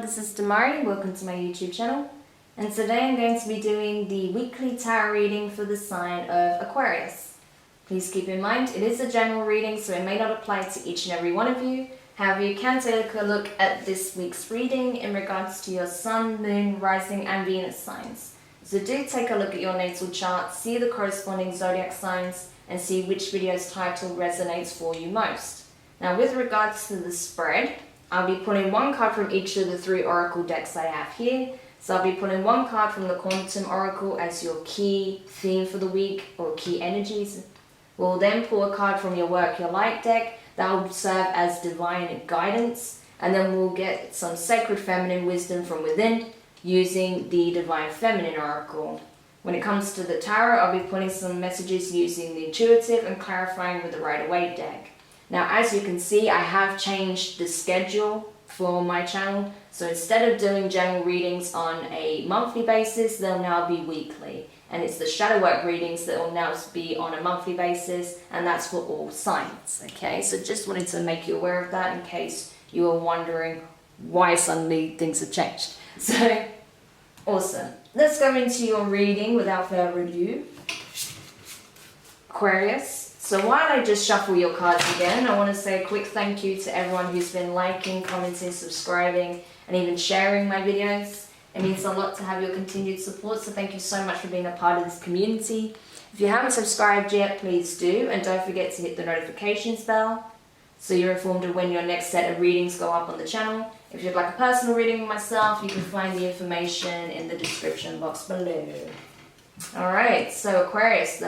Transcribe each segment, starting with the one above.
this is Demari. Welcome to my YouTube channel. And today I'm going to be doing the weekly tarot reading for the sign of Aquarius. Please keep in mind, it is a general reading, so it may not apply to each and every one of you. However, you can take a look at this week's reading in regards to your sun, moon, rising and Venus signs. So do take a look at your natal chart, see the corresponding zodiac signs, and see which video's title resonates for you most. Now, with regards to the spread, I'll be pulling one card from each of the 3 oracle decks I have here. So I'll be pulling one card from the Quantum Oracle as your key theme for the week, or key energies. We'll then pull a card from your Work Your Light deck that will serve as divine guidance, and then we'll get some sacred feminine wisdom from within using the Divine Feminine Oracle. When it comes to the tarot, I'll be pulling some messages using the Intuitive and clarifying with the Waite deck. Now, as you can see, I have changed the schedule for my channel. So instead of doing general readings on a monthly basis, they'll now be weekly. And it's the shadow work readings that will now be on a monthly basis, and that's for all signs. Okay, so just wanted to make you aware of that in case you were wondering why suddenly things have changed. So, awesome. Let's go into your reading without further ado. Aquarius. So while I just shuffle your cards again, I want to say a quick thank you to everyone who's been liking, commenting, subscribing, and even sharing my videos. It means a lot to have your continued support, so thank you so much for being a part of this community. If you haven't subscribed yet, please do, and don't forget to hit the notifications bell so you're informed of when your next set of readings go up on the channel. If you'd like a personal reading with myself, you can find the information in the description box below. Alright, so Aquarius,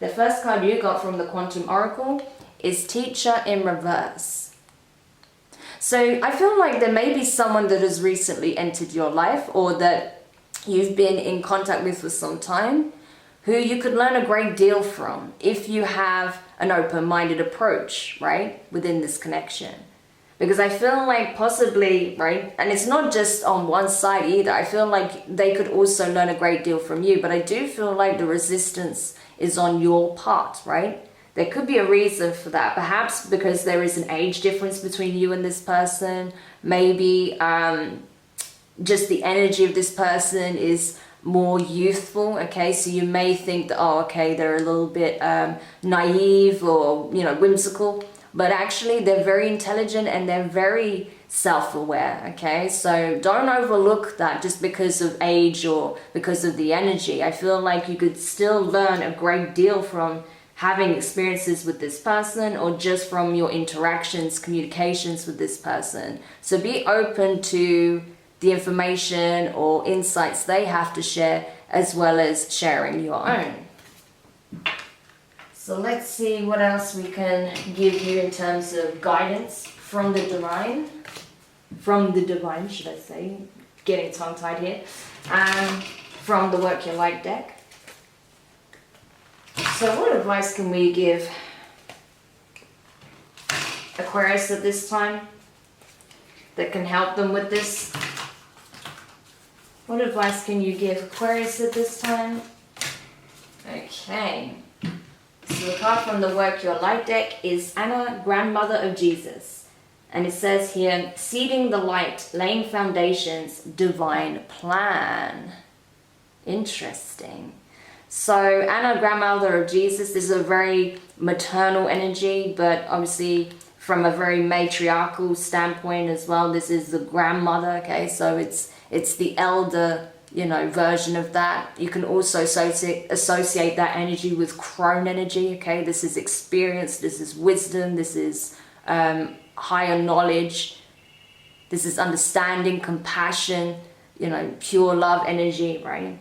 the first card you got from the Quantum Oracle is Teacher in Reverse. So I feel like there may be someone that has recently entered your life, or that you've been in contact with for some time, who you could learn a great deal from if you have an open-minded approach, right, within this connection. Because I feel like possibly, right, and it's not just on one side either, I feel like they could also learn a great deal from you, but I do feel like the resistance is on your part, right? There could be a reason for that, perhaps because there is an age difference between you and this person, maybe just the energy of this person is more youthful, okay, so you may think that, oh, okay, they're a little bit naive or, you know, whimsical. But actually, they're very intelligent and they're very self-aware, okay? So don't overlook that just because of age or because of the energy. I feel like you could still learn a great deal from having experiences with this person, or just from your interactions, communications with this person. So be open to the information or insights they have to share, as well as sharing your own. So let's see what else we can give you in terms of guidance from the divine. From the divine, should I say. Getting tongue-tied here. From the Work Your Light deck. So what advice can we give Aquarius at this time that can help them with this? What advice can you give Aquarius at this time? Okay. So the card from the Work Your Light deck is Anna, Grandmother of Jesus. And it says here, seeding the light, laying foundations, divine plan. Interesting. So Anna, Grandmother of Jesus, this is a very maternal energy, but obviously from a very matriarchal standpoint as well. This is the grandmother, okay? So it's the elder, you know, version of that. You can also associate that energy with crone energy, okay? This is experience, this is wisdom, this is higher knowledge, this is understanding, compassion, you know, pure love energy, right?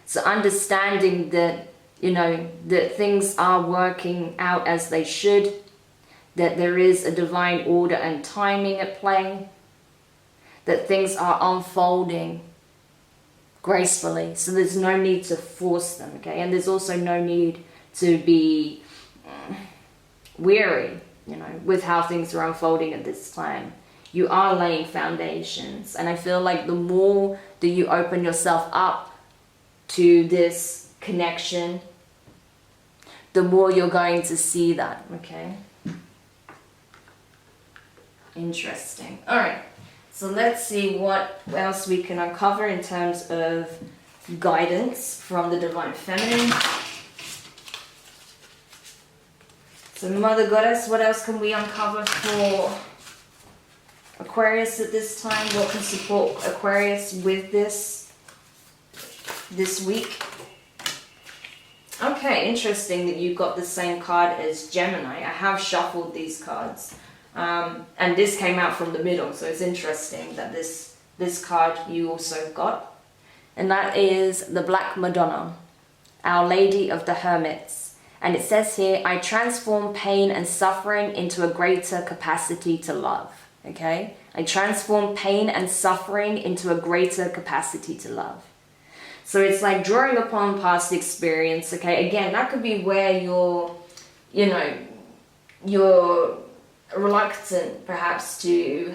So understanding that, you know, that things are working out as they should, that there is a divine order and timing at play, that things are unfolding gracefully, so there's no need to force them, okay? And there's also no need to be weary, you know, with how things are unfolding at this time. You are laying foundations, and I feel like the more that you open yourself up to this connection, the more you're going to see that, okay? Interesting. All right. So let's see what else we can uncover in terms of guidance from the Divine Feminine. So Mother Goddess, what else can we uncover for Aquarius at this time? What can support Aquarius with this week? Okay, interesting that you got the same card as Gemini. I have shuffled these cards. And this came out from the middle, so it's interesting that this card you also got. And that is the Black Madonna, Our Lady of the Hermits. And it says here, I transform pain and suffering into a greater capacity to love. Okay? I transform pain and suffering into a greater capacity to love. So it's like drawing upon past experience, okay? Again, that could be where you're reluctant perhaps to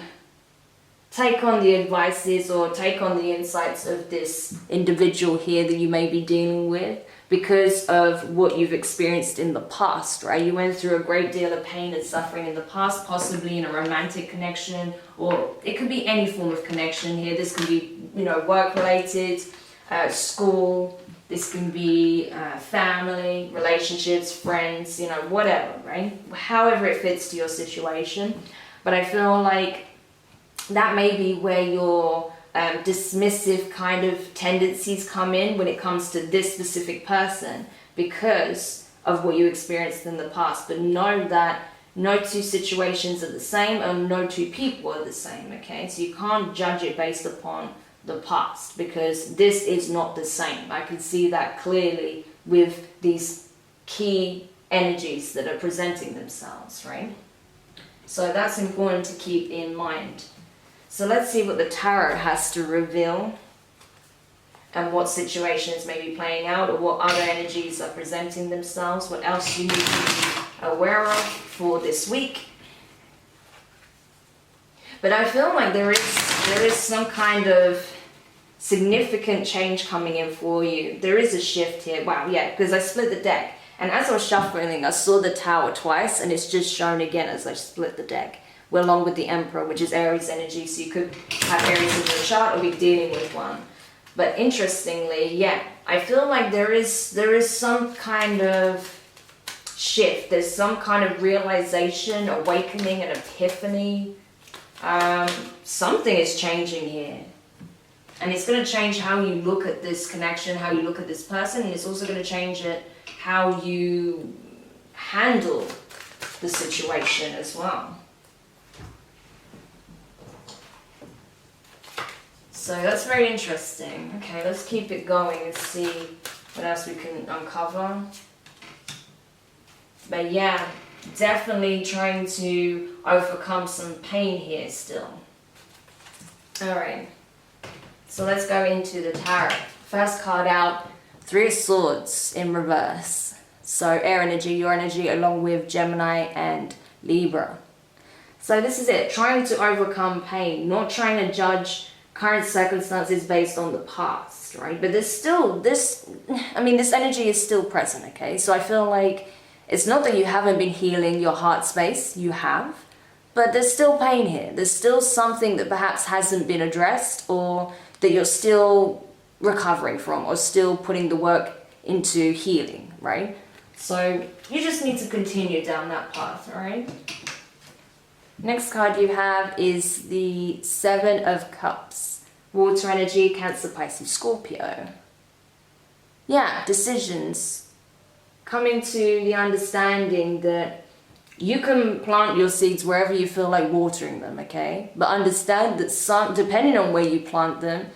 take on the advices or take on the insights of this individual here that you may be dealing with because of what you've experienced in the past, right? You went through a great deal of pain and suffering in the past, possibly in a romantic connection, or it could be any form of connection here. This can be, work related, school, this can be family, relationships, friends, whatever, right? However it fits to your situation. But I feel like that may be where your dismissive kind of tendencies come in when it comes to this specific person because of what you experienced in the past. But know that no two situations are the same and no two people are the same, okay? So you can't judge it based upon the past because this is not the same. I can see that clearly with these key energies that are presenting themselves, right? So that's important to keep in mind. So let's see what the tarot has to reveal and what situations may be playing out or what other energies are presenting themselves, what else you need to be aware of for this week. But I feel like there is some kind of significant change coming in for you. There is a shift here. Wow, yeah, because I split the deck. And as I was shuffling, I saw the Tower twice, and it's just shown again as I split the deck. We're along with the Emperor, which is Aries energy, so you could have Aries in your chart or be dealing with one. But interestingly, yeah, I feel like there is some kind of shift. There's some kind of realization, awakening, an epiphany. Something is changing here. And it's going to change how you look at this connection, how you look at this person, and it's also going to change how you handle the situation as well. So that's very interesting. Okay, let's keep it going and see what else we can uncover. But yeah, definitely trying to overcome some pain here still. Alright, so let's go into the tarot. First card out, Three of Swords in reverse. So air energy, your energy, along with Gemini and Libra. So this is it, trying to overcome pain, not trying to judge current circumstances based on the past, right? But there's still this energy is still present, okay? So I feel like it's not that you haven't been healing your heart space, you have, but there's still pain here. There's still something that perhaps hasn't been addressed or that you're still recovering from or still putting the work into healing, right? So you just need to continue down that path, all right? Next card you have is the Seven of Cups. Water energy, Cancer, Pisces, Scorpio. Yeah, decisions. Coming to the understanding that you can plant your seeds wherever you feel like watering them, okay? But understand that depending on where you plant them,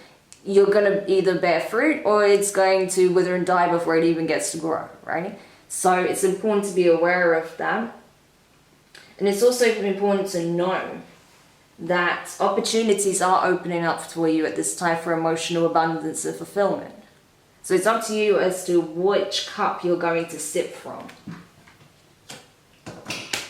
you're going to either bear fruit or it's going to wither and die before it even gets to grow, right? So it's important to be aware of that. And it's also important to know that opportunities are opening up for you at this time for emotional abundance and fulfillment. So it's up to you as to which cup you're going to sip from.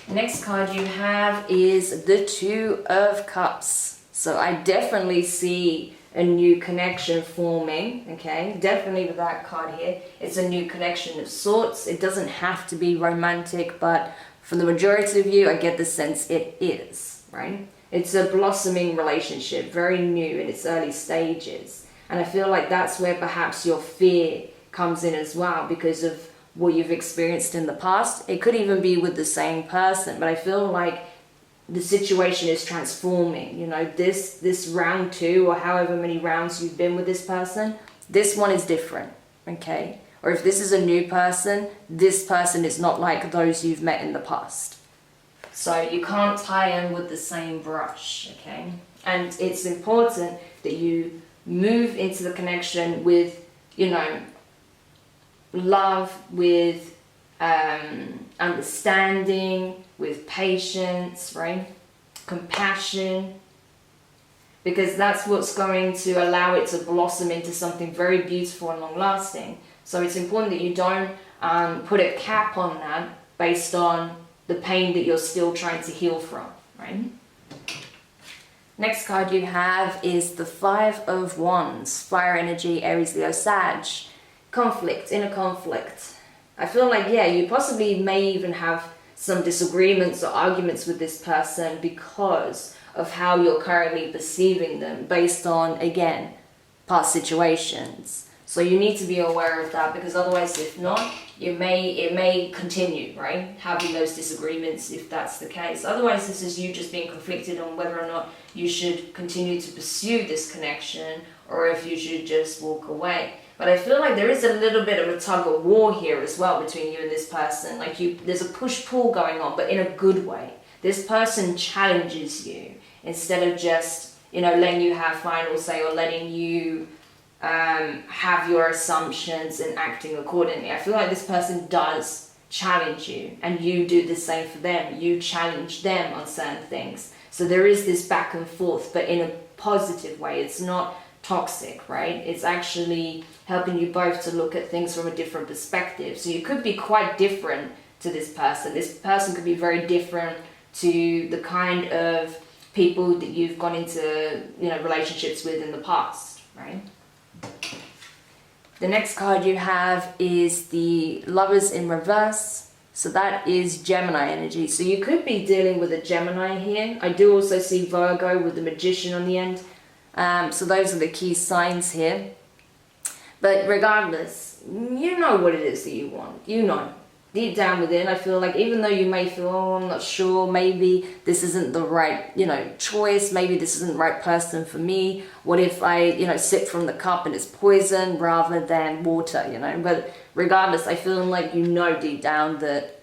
The next card you have is the Two of Cups. So I definitely see a new connection forming, okay? Definitely with that card here. It's a new connection of sorts. It doesn't have to be romantic, but for the majority of you, I get the sense it is, right? It's a blossoming relationship, very new in its early stages. And I feel like that's where perhaps your fear comes in as well, because of what you've experienced in the past. It could even be with the same person, but I feel like the situation is transforming. You know, this round 2, or however many rounds you've been with this person, this one is different, okay? Or if this is a new person, this person is not like those you've met in the past. So you can't tie in with the same brush, okay? And it's important that you move into the connection with, you know, love, with understanding, with patience, right? Compassion, because that's what's going to allow it to blossom into something very beautiful and long lasting. So it's important that you don't put a cap on that based on the pain that you're still trying to heal from, right? Next card you have is the 5 of Wands, fire energy, Aries, Leo, Sag. Conflict, inner conflict. I feel like, yeah, you possibly may even have some disagreements or arguments with this person because of how you're currently perceiving them based on, again, past situations. So you need to be aware of that, because otherwise, if not, it may continue, right? Having those disagreements, if that's the case. Otherwise, this is you just being conflicted on whether or not you should continue to pursue this connection, or if you should just walk away. But I feel like there is a little bit of a tug of war here as well between you and this person. Like there's a push-pull going on, but in a good way. This person challenges you instead of just, you know, letting you have final say, or letting you have your assumptions and acting accordingly. I feel like this person does challenge you, and you do the same for them. You challenge them on certain things. So there is this back and forth, but in a positive way. It's not toxic, right? It's actually helping you both to look at things from a different perspective. So you could be quite different to this person. This person could be very different to the kind of people that you've gone into, you know, relationships with in the past, right? The next card you have is the Lovers in reverse. So that is Gemini energy. So you could be dealing with a Gemini here. I do also see Virgo with the Magician on the end. So those are the key signs here. But regardless, you know what it is that you want. You know. Deep down within, I feel like, even though you may feel, oh, I'm not sure, maybe this isn't the right, you know, choice, maybe this isn't the right person for me. What if I, you know, sip from the cup and it's poison rather than water, you know? But regardless, I feel like you know deep down that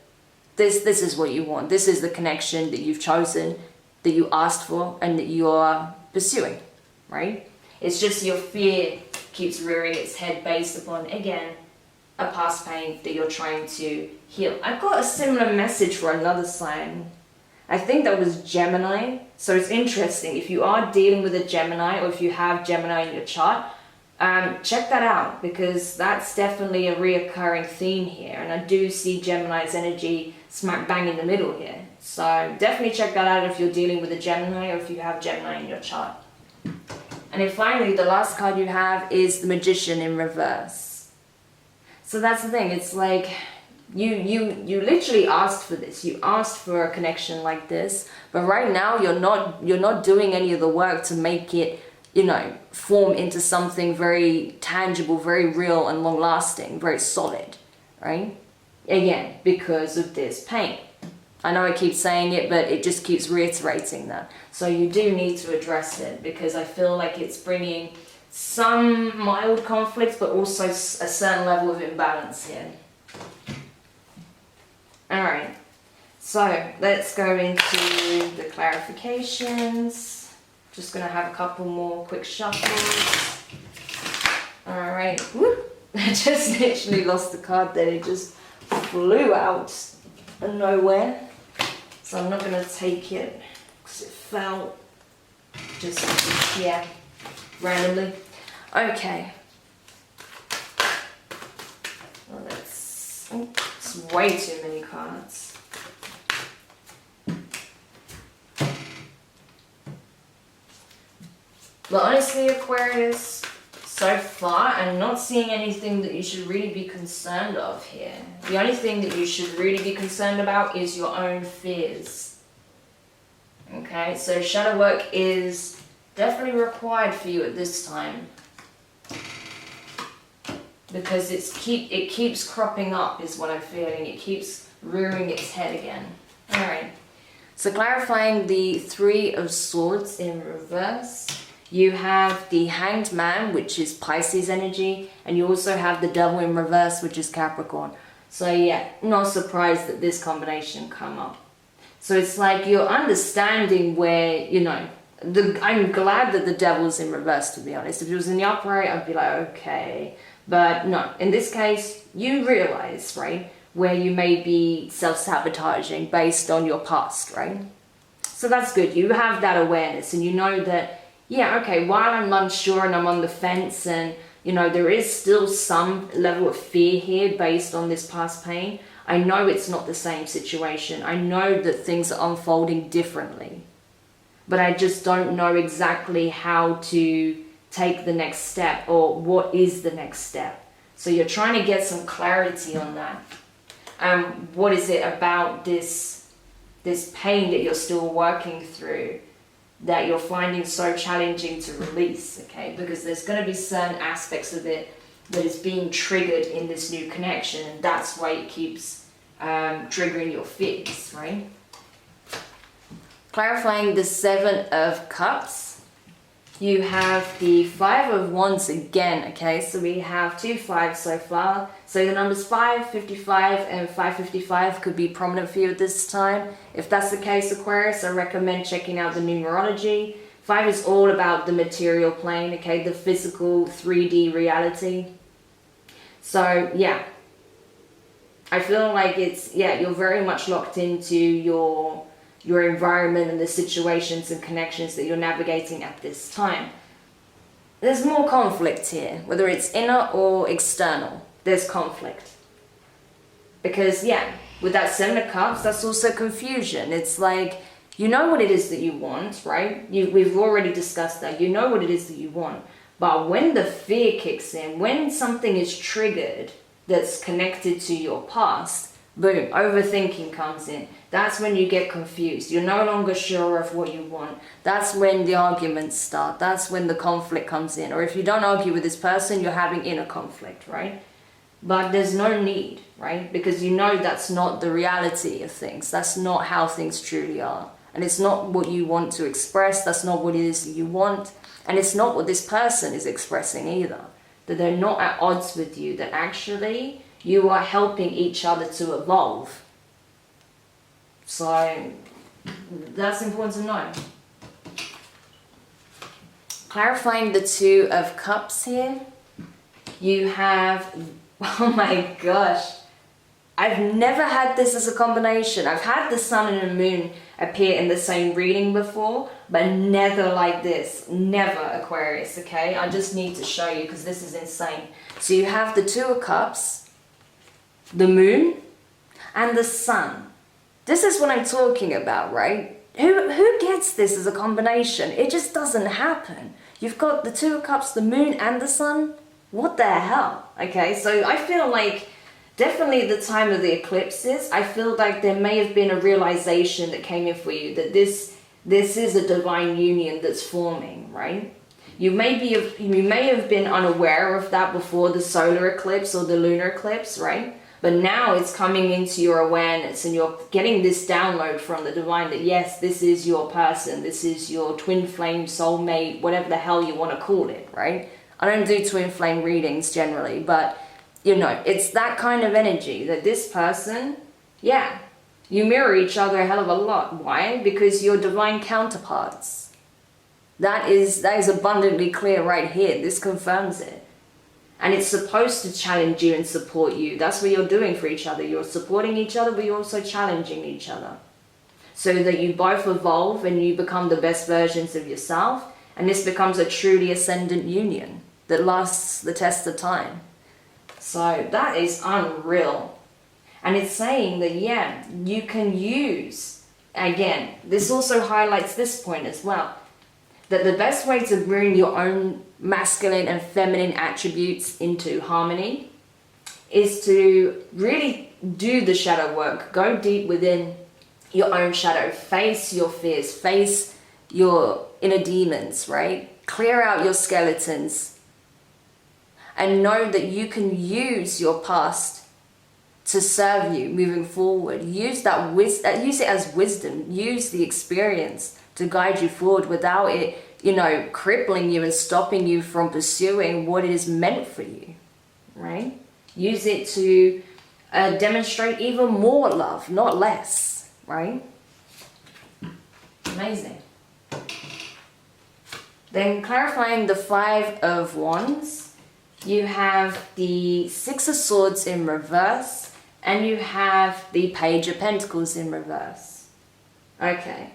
this is what you want. This is the connection that you've chosen, that you asked for, and that you are pursuing, right? It's just your fear keeps rearing its head based upon, again, a past pain that you're trying to heal. I got a similar message for another sign. I think that was Gemini. So it's interesting. If you are dealing with a Gemini, or if you have Gemini in your chart, check that out, because that's definitely a reoccurring theme here. And I do see Gemini's energy smack bang in the middle here. So definitely check that out if you're dealing with a Gemini, or if you have Gemini in your chart. And then finally, the last card you have is the Magician in reverse. So that's the thing, it's like you literally asked for this. You asked for a connection like this, but right now you're not doing any of the work to make it, you know, form into something very tangible, very real and long lasting, very solid, right? Again, because of this pain. I know I keep saying it, but it just keeps reiterating that. So you do need to address it, because I feel like it's bringing some mild conflicts, but also a certain level of imbalance here. Alright, so let's go into the clarifications. Just going to have a couple more quick shuffles. Alright, I just literally lost the card then. It just flew out of nowhere. So I'm not going to take it because it fell just, yeah, randomly. Okay. Well, it's way too many cards. But honestly, Aquarius, so far I'm not seeing anything that you should really be concerned of here. The only thing that you should really be concerned about is your own fears. Okay, so shadow work is definitely required for you at this time. Because it keeps cropping up is what I'm feeling. It keeps rearing its head again. Alright. So clarifying the Three of Swords in reverse. You have the Hanged Man, which is Pisces energy. And you also have the Devil in reverse, which is Capricorn. So yeah, not surprised that this combination come up. So it's like you're understanding where, you know, I'm glad that the Devil's in reverse, to be honest. If it was in the upright, I'd be like, okay. But no, in this case, you realize, right, where you may be self-sabotaging based on your past, right? So that's good. You have that awareness and you know that, yeah, okay, while I'm unsure and I'm on the fence and, you know, there is still some level of fear here based on this past pain, I know it's not the same situation. I know that things are unfolding differently. But I just don't know exactly how to take the next step or what is the next step. So you're trying to get some clarity on that. What is it about this pain that you're still working through that you're finding so challenging to release, okay? Because there's going to be certain aspects of it that is being triggered in this new connection, and that's why it keeps triggering your fears, right? Clarifying the Seven of Cups. You have the Five of Wands again, okay? So we have 2 5s so far. So the numbers 5, 55, and 555 could be prominent for you at this time. If that's the case, Aquarius, I recommend checking out the numerology. 5 is all about the material plane, okay? The physical 3D reality. So, yeah. I feel like it's, yeah, you're very much locked into your environment and the situations and connections that you're navigating at this time. There's more conflict here, whether it's inner or external. There's conflict. Because, yeah, with that Seven of Cups, that's also confusion. It's like, you know what it is that you want, right? We've already discussed that. You know what it is that you want. But when the fear kicks in, when something is triggered that's connected to your past, boom, overthinking comes in. That's when you get confused. You're no longer sure of what you want. That's when the arguments start. That's when the conflict comes in. Or if you don't argue with this person, you're having inner conflict, right? But there's no need, right? Because you know that's not the reality of things. That's not how things truly are. And it's not what you want to express. That's not what it is that you want. And it's not what this person is expressing either. That they're not at odds with you. That actually you are helping each other to evolve. So that's important to know. Clarifying the Two of Cups here. You have, oh my gosh, I've never had this as a combination. I've had the Sun and the Moon appear in the same reading before, but never like this. Never, Aquarius, okay? I just need to show you because this is insane. So you have the Two of Cups, the Moon, and the Sun. This is what I'm talking about, right? Who gets this as a combination? It just doesn't happen. You've got the Two of Cups, the Moon, and the Sun. What the hell? Okay, so I feel like definitely at the time of the eclipses, I feel like there may have been a realization that came in for you that this is a divine union that's forming, right? You may have been unaware of that before the solar eclipse or the lunar eclipse, right? But now it's coming into your awareness and you're getting this download from the divine that yes, this is your person, this is your twin flame, soulmate, whatever the hell you want to call it, right? I don't do twin flame readings generally, but you know, it's that kind of energy that this person, yeah, you mirror each other a hell of a lot. Why? Because you're divine counterparts. That is abundantly clear right here. This confirms it. And it's supposed to challenge you and support you. That's what you're doing for each other. You're supporting each other, but you're also challenging each other. So that you both evolve and you become the best versions of yourself. And this becomes a truly ascendant union that lasts the test of time. So that is unreal. And it's saying that, yeah, you can use, again, this also highlights this point as well, that the best way to bring your own masculine and feminine attributes into harmony is to really do the shadow work, go deep within, your own shadow, face your fears, face your inner demons, right? Clear out your skeletons and know that you can use your past to serve you moving forward. Use that use it as wisdom. Use the experience to guide you forward without it, you know, crippling you and stopping you from pursuing what it is meant for you, right? Use it to demonstrate even more love, not less, right? Amazing. Then clarifying the 5 of Wands, you have the 6 of Swords in reverse, and you have the Page of Pentacles in reverse. Okay.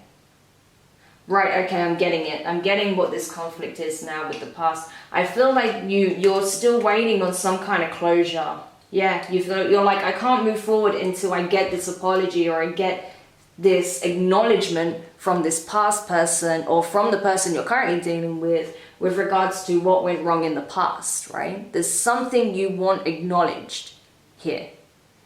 Right, okay, I'm getting it. I'm getting what this conflict is now with the past. I feel like you're still waiting on some kind of closure. Yeah, you're like, I can't move forward until I get this apology or I get this acknowledgement from this past person or from the person you're currently dealing with regards to what went wrong in the past, right? There's something you want acknowledged here.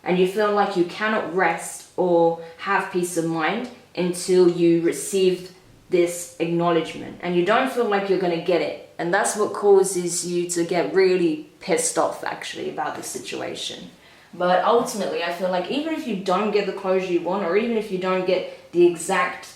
And you feel like you cannot rest or have peace of mind until you receive this acknowledgement, and you don't feel like you're going to get it, and that's what causes you to get really pissed off actually about the situation. But ultimately I feel like even if you don't get the closure you want, or even if you don't get the exact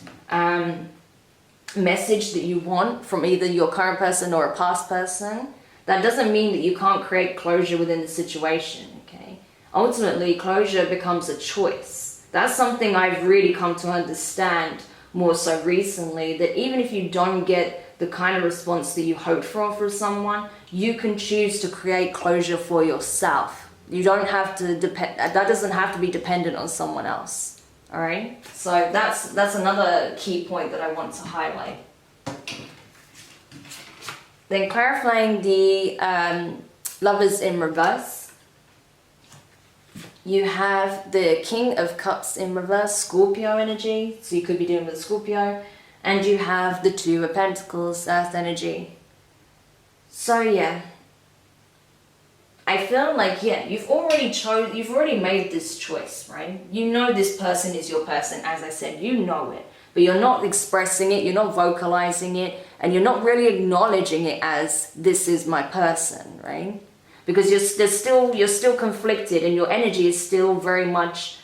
message that you want from either your current person or a past person, that doesn't mean that you can't create closure within the situation. Okay, ultimately closure becomes a choice. That's something I've really come to understand more so recently, that even if you don't get the kind of response that you hoped for from someone, you can choose to create closure for yourself. You don't have to depend, that doesn't have to be dependent on someone else. All right, so that's another key point that I want to highlight. Then clarifying the Lovers in reverse, you have the King of Cups in reverse, Scorpio energy, so you could be dealing with Scorpio, and you have the 2 of Pentacles, Earth energy. So yeah, I feel like, yeah, you've already made this choice, right? You know this person is your person, as I said, you know it, but you're not expressing it, you're not vocalizing it, and you're not really acknowledging it as, this is my person, right? Because you're still conflicted, and your energy is still very much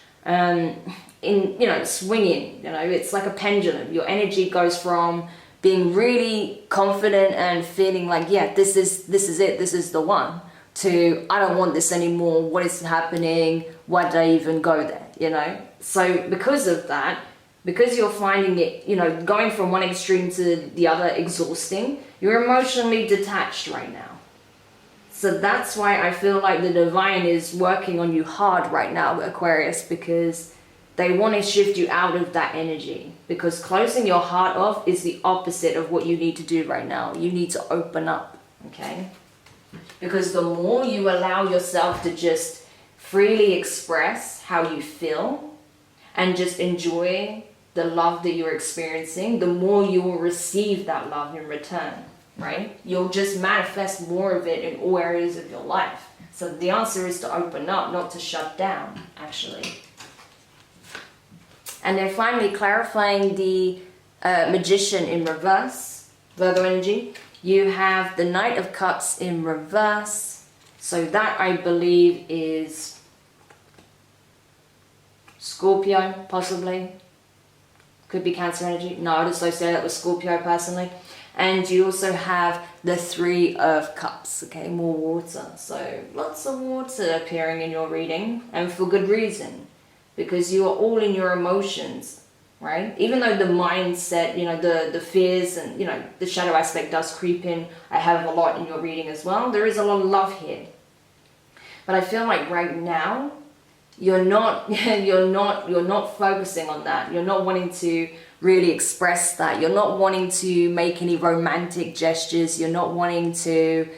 swinging. It's like a pendulum. Your energy goes from being really confident and feeling like, yeah, this is it, this is the one, to I don't want this anymore. What is happening? Why did I even go there? So because of that, because you're finding it, going from one extreme to the other exhausting, you're emotionally detached right now. So that's why I feel like the divine is working on you hard right now, Aquarius, because they want to shift you out of that energy. Because closing your heart off is the opposite of what you need to do right now. You need to open up, okay? Because the more you allow yourself to just freely express how you feel and just enjoy the love that you're experiencing, the more you will receive that love in return. Right? You'll just manifest more of it in all areas of your life. So the answer is to open up, not to shut down, actually. And then finally, clarifying the Magician in reverse, Virgo energy. You have the Knight of Cups in reverse. So that, I believe, is Scorpio, possibly. Could be Cancer energy. No, I would associate that with Scorpio personally. And you also have the 3 of Cups, okay, more water. So lots of water appearing in your reading, and for good reason, because you are all in your emotions, right? Even though the mindset, the fears and, the shadow aspect does creep in, I have a lot in your reading as well. There is a lot of love here. But I feel like right now, you're not focusing on that. You're not wanting to really express that. You're not wanting to make any romantic gestures. You're not wanting to,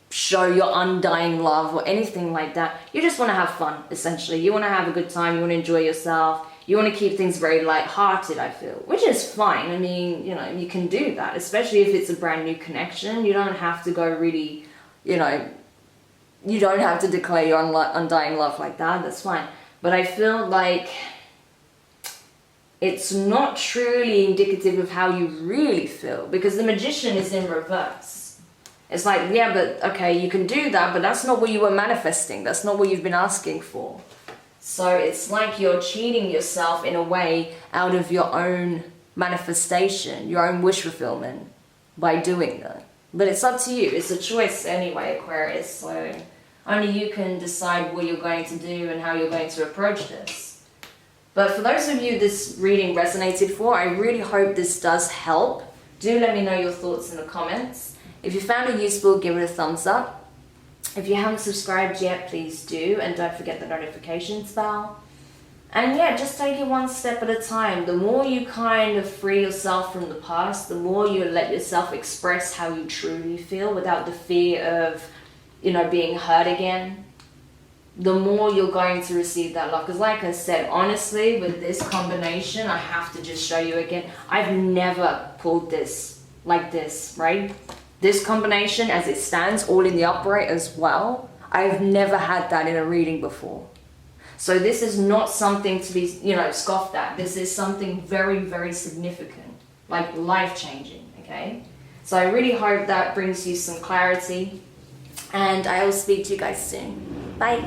show your undying love or anything like that. You just want to have fun, essentially. You want to have a good time. You want to enjoy yourself. You want to keep things very light-hearted, I feel, which is fine. I mean, you can do that, especially if it's a brand new connection. You don't have to go really, you don't have to declare your undying love like that. That's fine. But I feel like it's not truly indicative of how you really feel, because the Magician is in reverse. It's like, yeah, but okay, you can do that, but that's not what you were manifesting. That's not what you've been asking for. So it's like you're cheating yourself in a way out of your own manifestation, your own wish fulfillment by doing that. But it's up to you. It's a choice anyway, Aquarius. So only you can decide what you're going to do and how you're going to approach this. But for those of you this reading resonated for, I really hope this does help. Do let me know your thoughts in the comments. If you found it useful, give it a thumbs up. If you haven't subscribed yet, please do. And don't forget the notifications bell. And yeah, just take it one step at a time. The more you kind of free yourself from the past, the more you let yourself express how you truly feel without the fear of, you know, being hurt again, the more you're going to receive that love. Because like I said, honestly, with this combination, I have to just show you again, I've never pulled this like this, right? This combination as it stands, all in the upright as well, I've never had that in a reading before. So this is not something to be, you know, scoffed at. This is something very, very significant, like life-changing, okay? So I really hope that brings you some clarity, and I will speak to you guys soon. Bye.